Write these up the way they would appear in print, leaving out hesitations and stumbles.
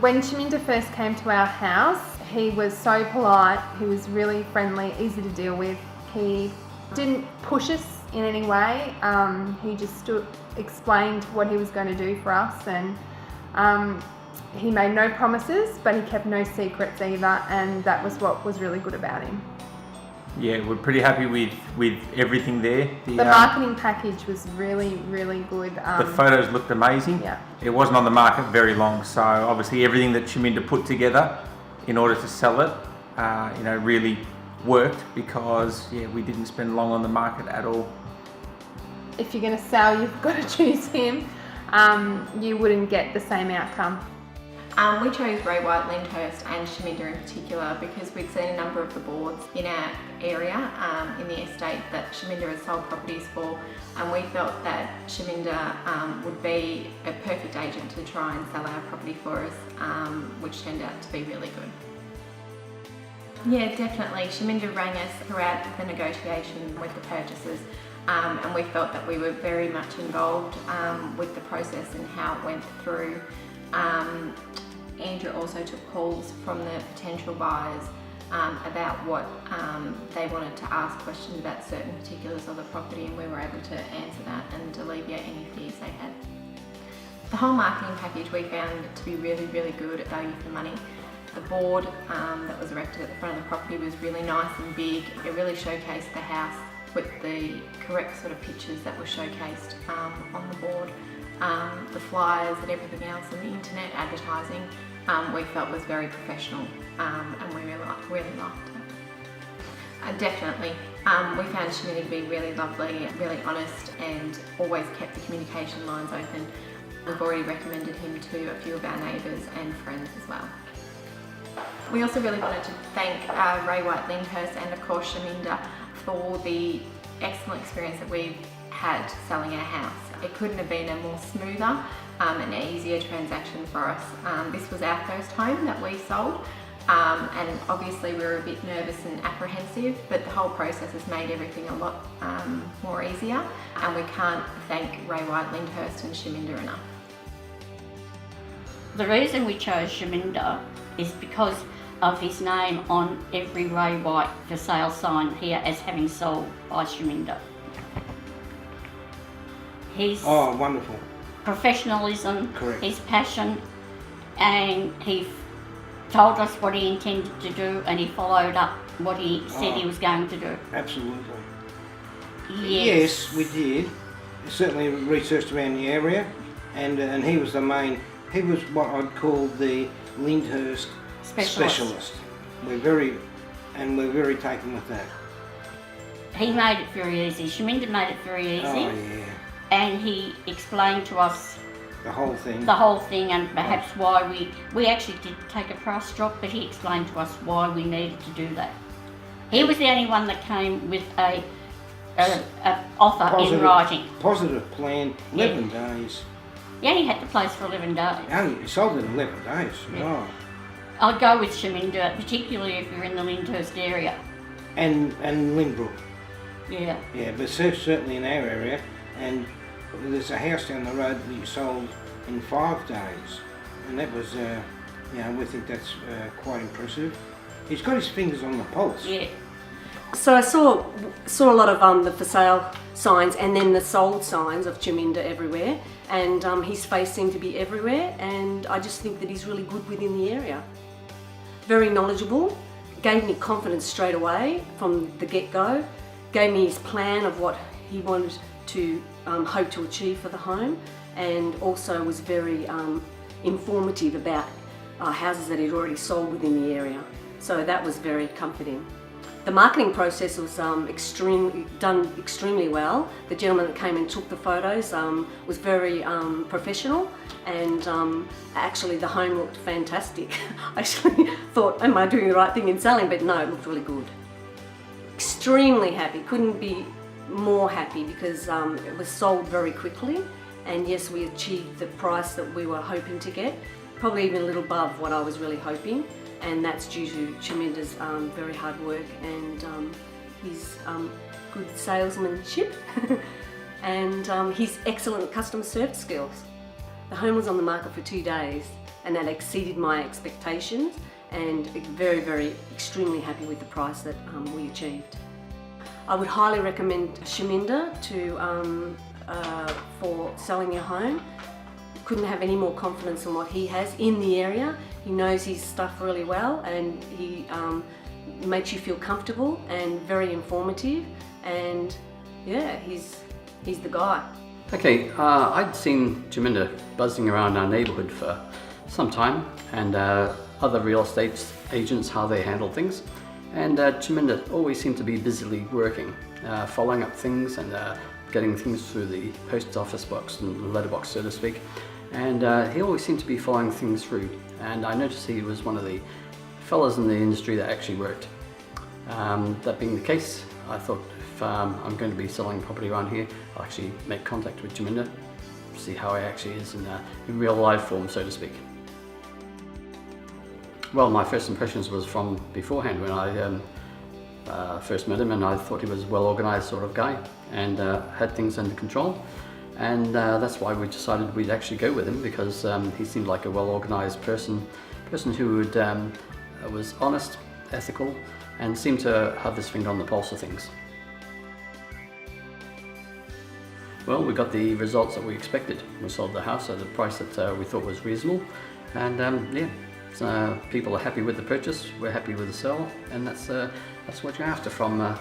When Chaminda first came to our house, he was so polite, he was really friendly, easy to deal with. He didn't push us in any way. He just explained what he was going to do for us, and he made no promises, but he kept no secrets either, and that was what was really good about him. Yeah, we're pretty happy with everything there. The marketing package was really, really good. The photos looked amazing. Yeah. It wasn't on the market very long, so obviously everything that Chaminda put together in order to sell it, really worked, because we didn't spend long on the market at all. If you're going to sell, you've got to choose him. You wouldn't get the same outcome. We chose Ray White, Lyndhurst and Chaminda in particular because we'd seen a number of the boards in our area, in the estate that Chaminda has sold properties for, and we felt that Chaminda would be a perfect agent to try and sell our property for us, which turned out to be really good. Yeah, definitely. Chaminda rang us throughout the negotiation with the purchasers, and we felt that we were very much involved with the process and how it went through. Andrew also took calls from the potential buyers about what they wanted to ask questions about certain particulars of the property, and we were able to answer that and alleviate any fears they had. The whole marketing package we found to be really, really good at value for money. The board that was erected at the front of the property was really nice and big. It really showcased the house with the correct sort of pictures that were showcased on the board. The flyers and everything else and the internet advertising we felt was very professional, and we really liked it. Definitely. We found Chaminda to be really lovely, really honest, and always kept the communication lines open. We've already recommended him to a few of our neighbours and friends as well. We also really wanted to thank Ray White, Lyndhurst and of course Chaminda for the excellent experience that we've had selling our house. It couldn't have been a more smoother and easier transaction for us. This was our first home that we sold, and obviously we were a bit nervous and apprehensive, but the whole process has made everything a lot more easier, and we can't thank Ray White, Lyndhurst and Chaminda enough. The reason we chose Chaminda is because of his name on every Ray White for sale sign here as having sold by Chaminda. His wonderful professionalism, correct, his passion, and he told us what he intended to do, and he followed up what he said he was going to do. Absolutely. Yes, we did. Certainly researched around the area, and he was he was what I'd call the Lyndhurst specialist. We're very taken with that. He made it very easy. Chaminda made it very easy. Oh yeah. And he explained to us the whole thing, and perhaps why we actually did take a price drop, but he explained to us why we needed to do that. He was the only one that came with a offer in writing. Positive plan, 11 days. He only had the place for 11 days. He sold it in 11 days. Yeah. Oh. I'd go with Chaminda, particularly if you're in the Lyndhurst area. And Lynbrook. Yeah. Yeah, but certainly in our area. And there's a house down the road that you sold in 5 days, and that was, we think that's quite impressive. He's got his fingers on the pulse. Yeah. So I saw a lot of the for sale signs and then the sold signs of Chaminda everywhere, and his face seemed to be everywhere, and I just think that he's really good within the area. Very knowledgeable, gave me confidence straight away from the get-go, gave me his plan of what he wanted to hope to achieve for the home, and also was very informative about houses that he'd already sold within the area. So that was very comforting. The marketing process was done extremely well. The gentleman that came and took the photos was very professional, and actually the home looked fantastic. I actually thought, am I doing the right thing in selling? But no, it looked really good. Extremely happy, couldn't be more happy because it was sold very quickly, and yes, we achieved the price that we were hoping to get, probably even a little above what I was really hoping, and that's due to Chaminda's very hard work and his good salesmanship and his excellent customer service skills. The home was on the market for 2 days, and that exceeded my expectations, and very, very extremely happy with the price that we achieved. I would highly recommend Chaminda for selling your home. Couldn't have any more confidence in what he has in the area. He knows his stuff really well, and he makes you feel comfortable and very informative, and yeah, he's the guy. Okay, I'd seen Chaminda buzzing around our neighbourhood for some time, and other real estate agents, how they handle things, and Chaminda always seemed to be busily working, following up things and getting things through the post office box and letterbox, so to speak, and he always seemed to be following things through, and I noticed he was one of the fellas in the industry that actually worked. That being the case, I thought if I'm going to be selling property around here, I'll actually make contact with Chaminda, see how he actually is in real life form, so to speak. Well, my first impressions was from beforehand when I first met him, and I thought he was a well-organised sort of guy and had things under control, and that's why we decided we'd actually go with him, because he seemed like a well-organised person who was honest, ethical, and seemed to have his finger on the pulse of things. Well, we got the results that we expected. We sold the house at a price that we thought was reasonable, and yeah, so, people are happy with the purchase, we're happy with the sale, and that's what you're after from a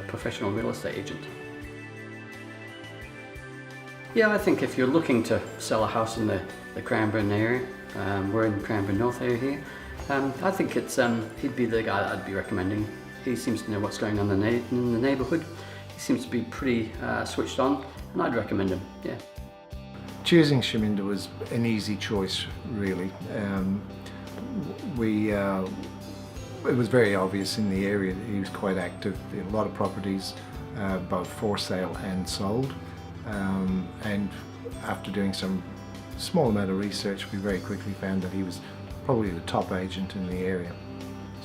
professional real estate agent. Yeah, I think if you're looking to sell a house in the Cranbourne area, we're in Cranbourne North area here, I think he'd be the guy that I'd be recommending. He seems to know what's going on in the neighbourhood. He seems to be pretty switched on, and I'd recommend him, yeah. Choosing Chaminda was an easy choice, really. It was very obvious in the area that he was quite active. There were a lot of properties, both for sale and sold. And after doing some small amount of research, we very quickly found that he was probably the top agent in the area.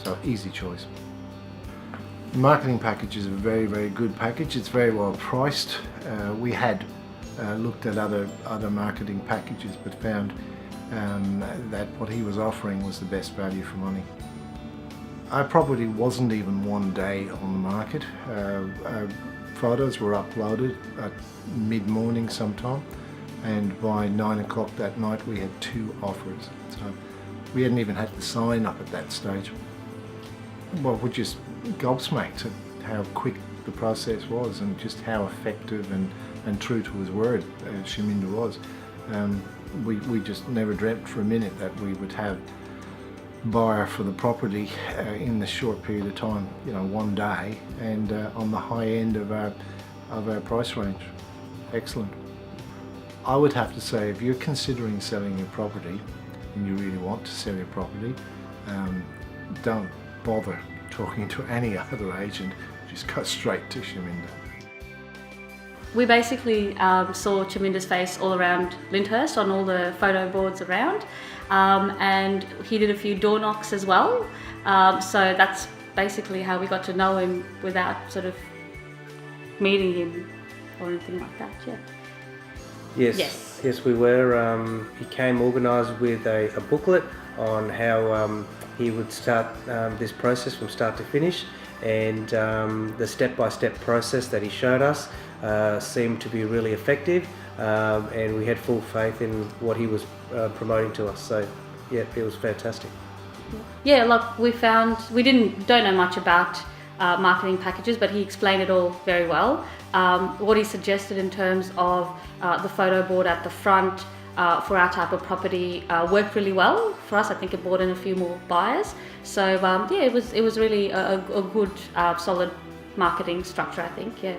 So easy choice. The marketing package is a very, very good package. It's very well priced. We had looked at other marketing packages, but found that what he was offering was the best value for money. Our property wasn't even one day on the market. Our photos were uploaded at mid-morning sometime, and by 9 o'clock that night we had 2 offers. So we hadn't even had the sign up at that stage. Well, we're just gobsmacked at how quick the process was, and just how effective and true to his word Chaminda was. We just never dreamt for a minute that we would have a buyer for the property in this short period of time, you know, one day, and on the high end of our price range. Excellent. I would have to say, if you're considering selling your property and you really want to sell your property, don't bother talking to any other agent, just go straight to Chaminda. We basically saw Chaminda's face all around Lyndhurst on all the photo boards around, and he did a few door knocks as well, so that's basically how we got to know him without sort of meeting him or anything like that. Yeah. Yes, we were. He came organised with a booklet on how he would start this process from start to finish, and the step-by-step process that he showed us seemed to be really effective, and we had full faith in what he was promoting to us. So, yeah, it was fantastic. Yeah, like we don't know much about marketing packages, but he explained it all very well. What he suggested in terms of the photo board at the front for our type of property worked really well for us. I think it brought in a few more buyers. So yeah, it was really a good solid marketing structure, I think. Yeah,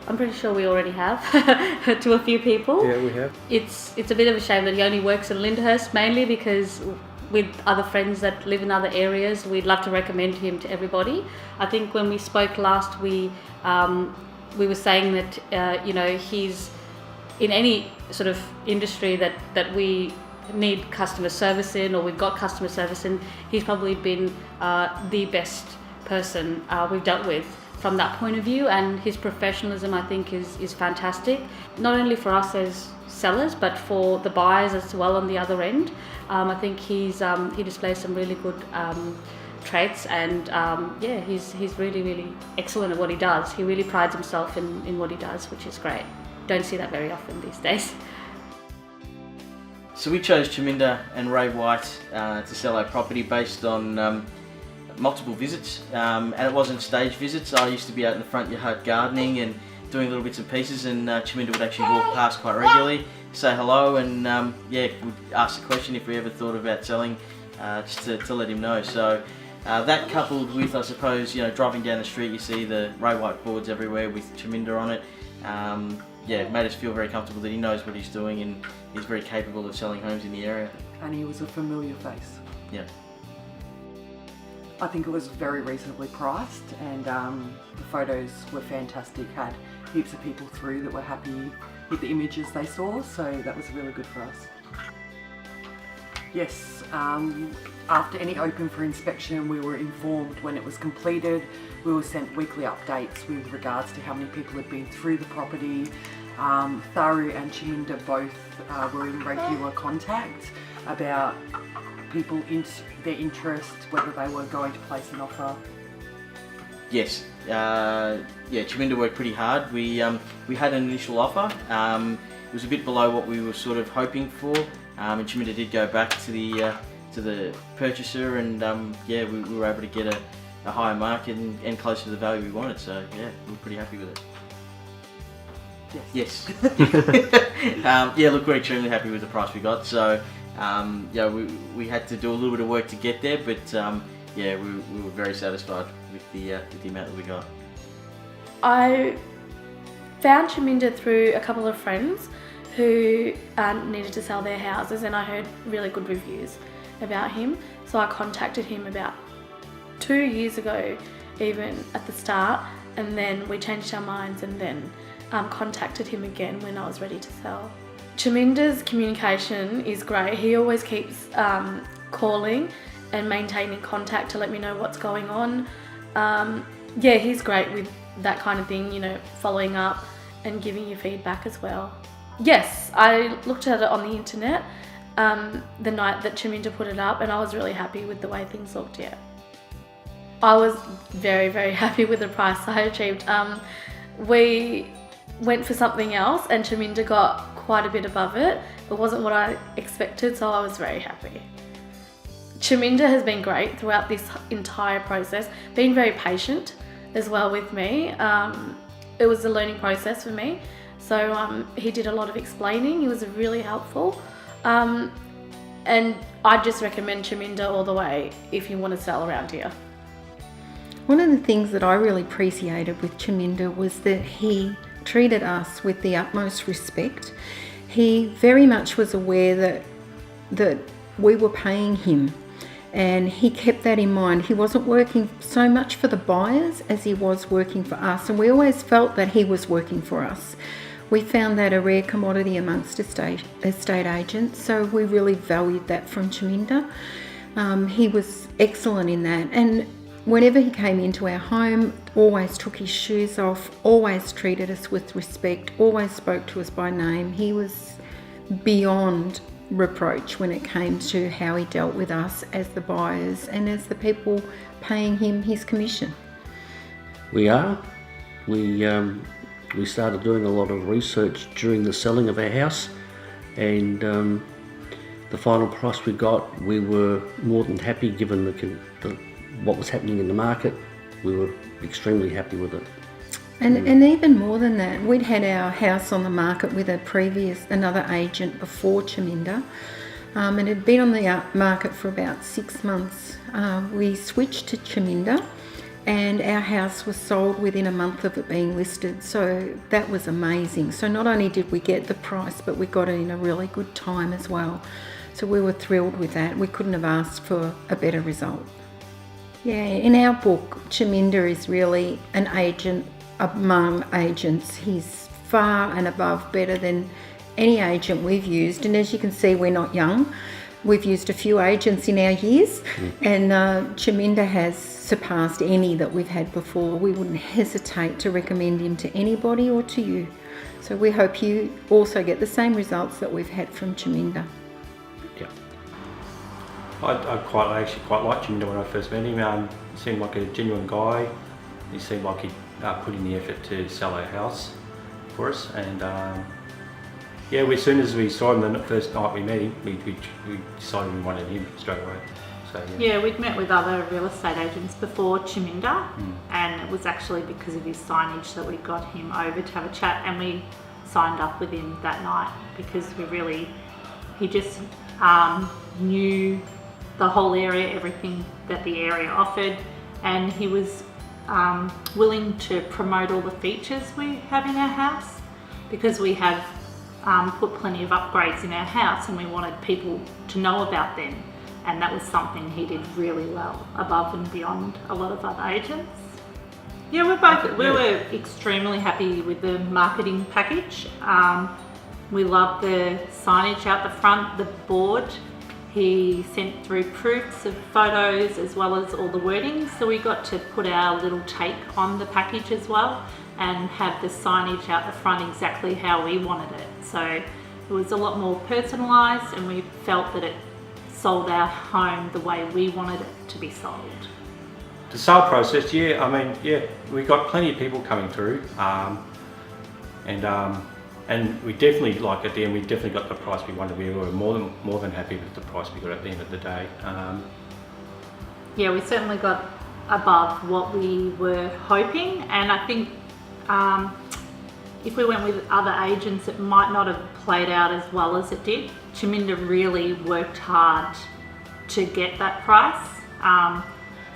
I'm pretty sure we already have to a few people. Yeah, we have. It's a bit of a shame that he only works in Lyndhurst, mainly because with other friends that live in other areas, we'd love to recommend him to everybody. I think when we spoke last, we were saying that you know, he's in any sort of industry that we need customer service in, or we've got customer service in, he's probably been the best person we've dealt with from that point of view, and his professionalism I think is fantastic, not only for us as sellers but for the buyers as well on the other end. I think he displays some really good traits, and he's really excellent at what he does. He really prides himself in what he does, which is great. Don't see that very often these days. So we chose Chaminda and Ray White to sell our property based on multiple visits, and it wasn't staged visits. I used to be out in the front yard gardening and doing little bits and pieces, and Chaminda would actually walk past quite regularly, say hello, and would ask the question if we ever thought about selling, just to let him know. So that coupled with, I suppose, driving down the street, you see the Ray White boards everywhere with Chaminda on it. Made us feel very comfortable that he knows what he's doing and he's very capable of selling homes in the area. And he was a familiar face. Yeah. I think it was very reasonably priced, and the photos were fantastic. Had heaps of people through that were happy with the images they saw, so that was really good for us. Yes, after any open for inspection, we were informed when it was completed. We were sent weekly updates with regards to how many people had been through the property. Tharu and Chaminda both were in regular contact about people, their interest, whether they were going to place an offer. Yes, Chaminda worked pretty hard. We had an initial offer. It was a bit below what we were sort of hoping for, and Chaminda did go back to the purchaser, and we were able to get a higher mark and closer to the value we wanted. So yeah, we were pretty happy with it. Yes. Look, we're extremely happy with the price we got. So we had to do a little bit of work to get there, but we were very satisfied with the amount that we got. I found Chaminda through a couple of friends who needed to sell their houses, and I heard really good reviews about him. So I contacted him about 2 years ago, even at the start, and then we changed our minds and then contacted him again when I was ready to sell. Chaminda's communication is great. He always keeps calling and maintaining contact to let me know what's going on. He's great with that kind of thing, following up and giving you feedback as well. Yes, I looked at it on the internet the night that Chaminda put it up, and I was really happy with the way things looked. I was very happy with the price I achieved. We went for something else and Chaminda got quite a bit above it. It wasn't what I expected, so I was very happy. Chaminda has been great throughout this entire process, being very patient as well with me. It was a learning process for me, so he did a lot of explaining. He was really helpful, and I'd just recommend Chaminda all the way if you want to sell around here. One of the things that I really appreciated with Chaminda was that he treated us with the utmost respect. He very much was aware that we were paying him, and he kept that in mind. He wasn't working so much for the buyers as he was working for us, and we always felt that he was working for us. We found that a rare commodity amongst estate agents, so we really valued that from Chaminda. He was excellent in that, and whenever he came into our home, always took his shoes off, always treated us with respect, always spoke to us by name. He was beyond reproach when it came to how he dealt with us as the buyers and as the people paying him his commission. We started doing a lot of research during the selling of our house, and the final price we got, we were more than happy given what was happening in the market. We were extremely happy with it. And even more than that, we'd had our house on the market with another agent before Chaminda, and it had been on the market for about 6 months. We switched to Chaminda, and our house was sold within a month of it being listed, so that was amazing. So not only did we get the price, but we got it in a really good time as well. So we were thrilled with that. We couldn't have asked for a better result. Yeah, in our book, Chaminda is really an agent among agents. He's far and above better than any agent we've used, and as you can see, we're not young. We've used a few agents in our years, and Chaminda has surpassed any that we've had before. We wouldn't hesitate to recommend him to anybody or to you. So we hope you also get the same results that we've had from Chaminda. Yeah. I actually quite liked Chaminda when I first met him. He seemed like a genuine guy. He seemed like he'd put in the effort to sell our house for us, and yeah, as soon as we saw him the first night we met him, we decided we wanted him straight away. So, yeah, we'd met with other real estate agents before Chaminda, and it was actually because of his signage that we got him over to have a chat, and we signed up with him that night because he just knew the whole area, everything that the area offered, and he was willing to promote all the features we have in our house, because we have put plenty of upgrades in our house and we wanted people to know about them, and that was something he did really well, above and beyond a lot of other agents. Yeah, we were extremely happy with the marketing package. We loved the signage out the front, the board. He sent through proofs of photos as well as all the wording, so we got to put our little take on the package as well and have the signage out the front exactly how we wanted it. So it was a lot more personalised, and we felt that it sold our home the way we wanted it to be sold. the sale process, we got plenty of people coming through, and we definitely, at the end, we definitely got the price we wanted. We were more than happy with the price we got at the end of the day. Yeah, we certainly got above what we were hoping, and I think if we went with other agents, it might not have played out as well as it did. Chaminda really worked hard to get that price.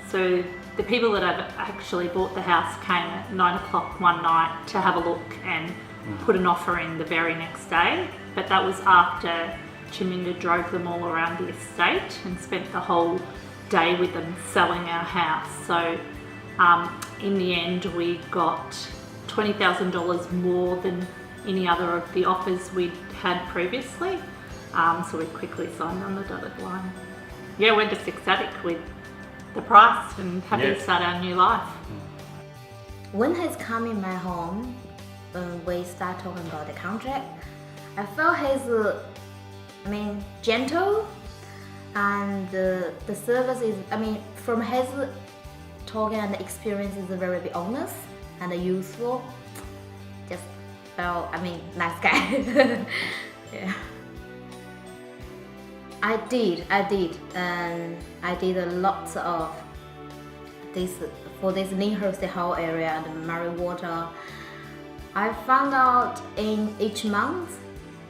So the people that have actually bought the house came at 9 o'clock one night to have a look and put an offer in the very next day. But that was after Chaminda drove them all around the estate and spent the whole day with them selling our house. So in the end, we got $20,000 more than any other of the offers we'd had previously. So we quickly signed on the dotted line. Yeah, we're just ecstatic with the price and happy to start our new life. When he's come in my home, we start talking about the contract. I felt he's, gentle, and the service is, from his talking and experience is very honest and useful. Just felt, nice guy. Yeah. I did, and I did a lot of this for this Lyndhurst whole area and Murray Water. I found out in each month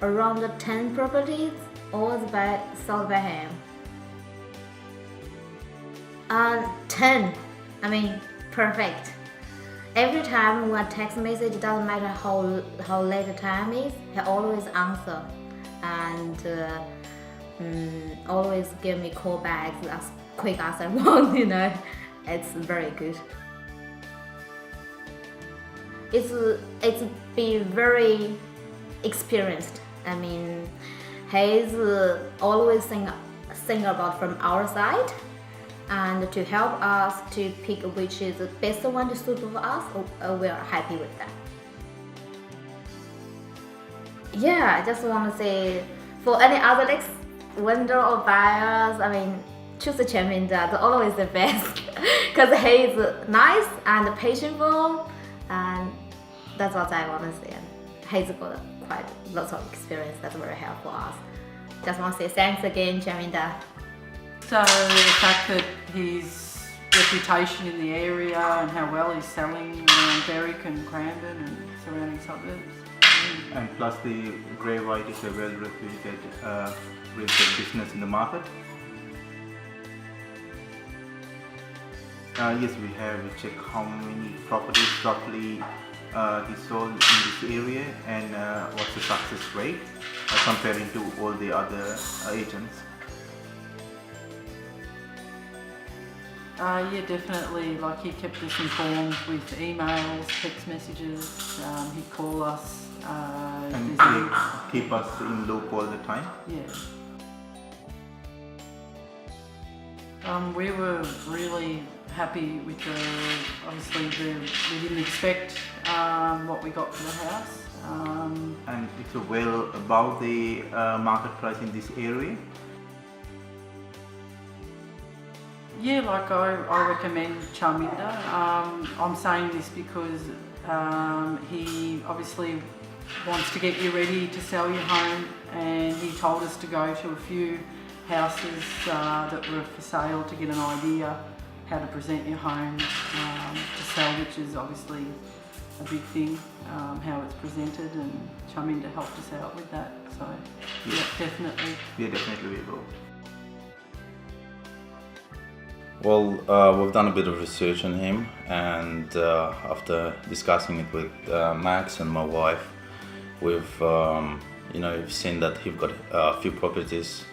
around 10 properties, all sold by him. And 10, perfect. Every time when a text message, doesn't matter how late the time is, he always answer, and always give me call back as quick as I want. It's very good. It's been very experienced. He's always think about from our side, and to help us to pick which is the best one to suit for us. We are happy with that. Yeah, I just want to say, for any other next vendor or buyers, choose the Chaminda. That's always the best, because he's nice and patientful, and that's what I want to say. He's got quite lots of experience. That's very helpful for us. Just want to say thanks again, Chaminda. So the fact that his reputation in the area and how well he's selling around Berwick and Cranbourne and surrounding suburbs. And plus the grey white is a well reputed real estate business in the market. Yes, we have checked how many properties roughly he sold in this area and what's the success rate comparing to all the other agents. Yeah, definitely. He kept us informed with emails, text messages. He'd call us. And keep us in loop all the time. Yeah. We were really happy with we didn't expect what we got for the house. And it's well above the market price in this area. Yeah, like I recommend Chaminda. I'm saying this because he obviously wants to get you ready to sell your home, and he told us to go to a few houses that were for sale to get an idea how to present your home to sell, which is obviously a big thing, how it's presented, and Chaminda helped us out with that. So yeah, definitely. Yeah, definitely we will. Well, we've done a bit of research on him, and after discussing it with Max and my wife, we've seen that he's got a few properties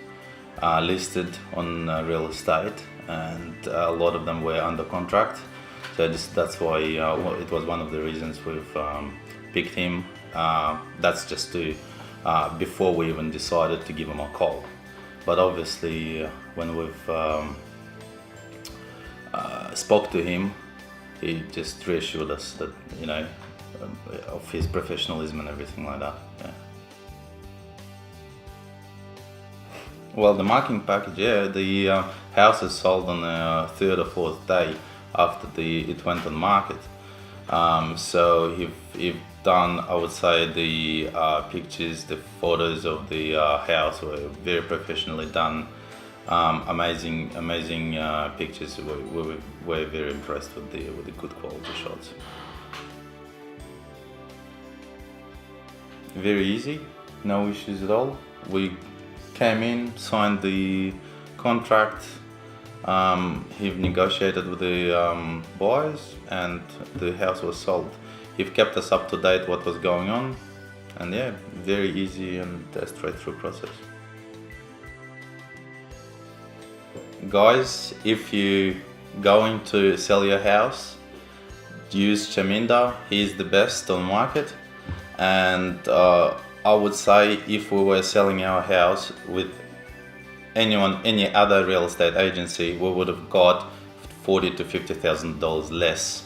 listed on real estate, and a lot of them were under contract. So that's why it was one of the reasons we've picked him. That's just before we even decided to give him a call. But obviously, when we've spoke to him, he just reassured us that, of his professionalism and everything like that. Yeah. Well, the marketing package, the house is sold on the third or fourth day after it went on market. So he've done, I would say, the pictures, the photos of the house were very professionally done. Amazing pictures. We were very impressed with the good quality shots. Very easy, no issues at all. We came in, signed the contract. He negotiated with the buyers, and the house was sold. He kept us up to date what was going on, and yeah, very easy and straight through process. Guys, if you're going to sell your house, use Chaminda. He's the best on market, and I would say if we were selling our house with any other real estate agency, we would have got $40,000 to $50,000 less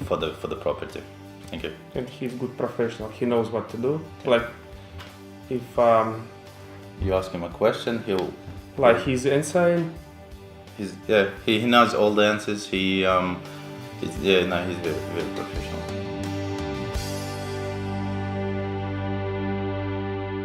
for the property. Thank you. And he's a good professional. He knows what to do. Like if you ask him a question, he's insane. He knows all the answers. He's very, very professional.